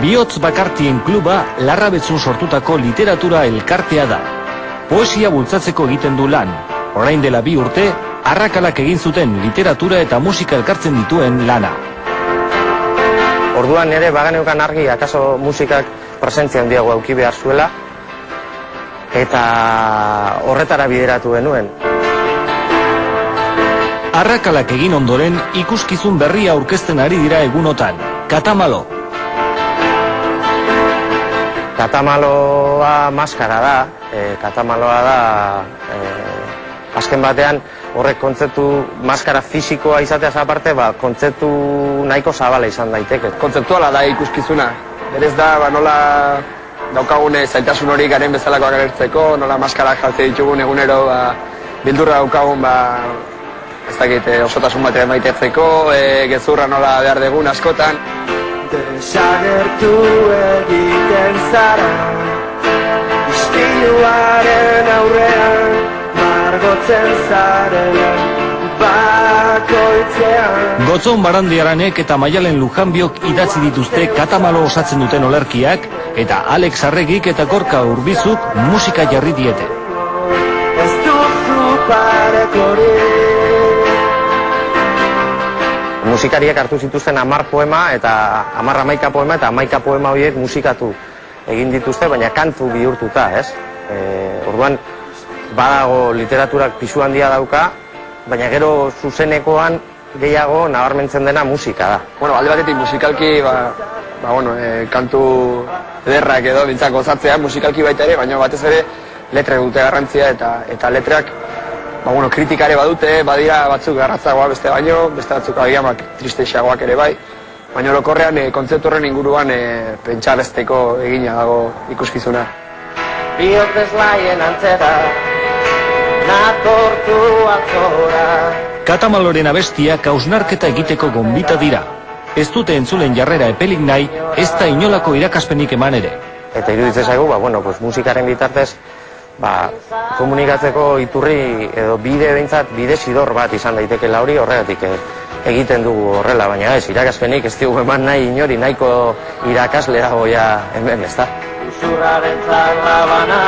Bihotz Bakartien Kluba Larrabetzun sortutako literatura elkartea da. Poesia bultzatzeko egiten du lan. Orain dela 2 urte, Arrakalak egin zuten literatura eta musika elkartzen dituen lana. Orduan ere bageneukan argi, akaso musikak presentzia handiago eduki behar zuela, eta horretara bideratu genuen. Arrakalak egin ondoren ikuskizun berria aurkezten ari dira egunotan. Katamalo. Katamaloa maskara da. Katamaloa da, azken batean, horrek kontzeptu maskara fisikoa izateaz aparte, kontzeptu nahiko zabala izan daiteke. Kontzeptuala da ikuskizuna. Berez da, nola daukagune zaitasun hori garen bezalakoak agertzeko, nola maskarak jaltze ditugun egunero, bildurra daukagun, ez dakit, osotasun batean maitetzeko, gezurra nola behar dugun askotan. Desagertu egiten zara, istiluaren aurrean, margotzen zaren bakoitzean. Gotzon Barandiaranek eta Maialen Lujanbiok idatzi dituzte Katamalo osatzen duten olerkiak, eta Alex Arregik eta Gorka Urbizuk musika jarri diete. Ez duzu parekorik. Musikariek hartu zituzten 10 poema eta 11 poema eta 11 poema horiek musikatu egin dituzte, baina kantu bihurtuta, ez? Orduan, badago literaturak pisu handia dauka, baina gero zuzenekoan gehiago nabarmentzen dena musika da. Bueno, alde batetik musikalki, kantu ederrak edo bintzak gozatzea musikalki baita ere, baina batez ere letra dute garrantzia eta letrak kritikare badute, badira batzuk garratzagoa beste baino, beste batzuk agiamak tristeixagoak ere bai, baina orokorrean kontzeptu horren inguruan pentsabesteko egina dago ikuskizuna. Bihotz laien antzera, natortu atzora. Katamaloren abestiak hausnarketa egiteko gonbita dira. Ez dute entzulen jarrera epelik nahi, ez da inolako irakaspenik eman ere. Eta iruditzen zaigu, musikaren bitartez, komunikatzeko iturri edo bide sidor bat izan daiteke hori, horregatik egiten dugu horrela, baina ez, irakaspenik ez dugu eman nahi inori, nahiko irakasle dago ja hemen, ez da. Usurraren zarlabana,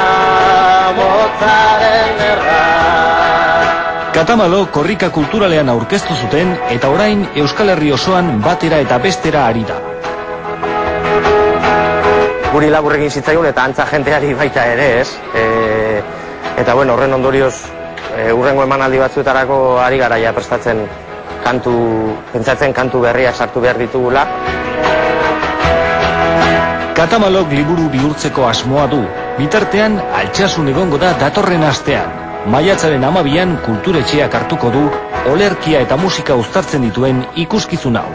motzaren erra. Katamalo korrika kulturalean aurkeztu zuten eta orain Euskal Herri osoan batera eta bestera ari da. Guri labur egin zitzaigun eta antza jenteari baita ere, ez? Eta horren ondorioz, hurrengo emanaldi batzuetarako ari garaia prestatzen pentsatzen kantu berriak sartu behar ditugula. Katamalok liburu bihurtzeko asmoa du. Bitartean, altsasun egongo da datorren astean. Maiatzaren 12an kulturetxeak hartuko du olerkia eta musika uztartzen dituen ikuskizun hau.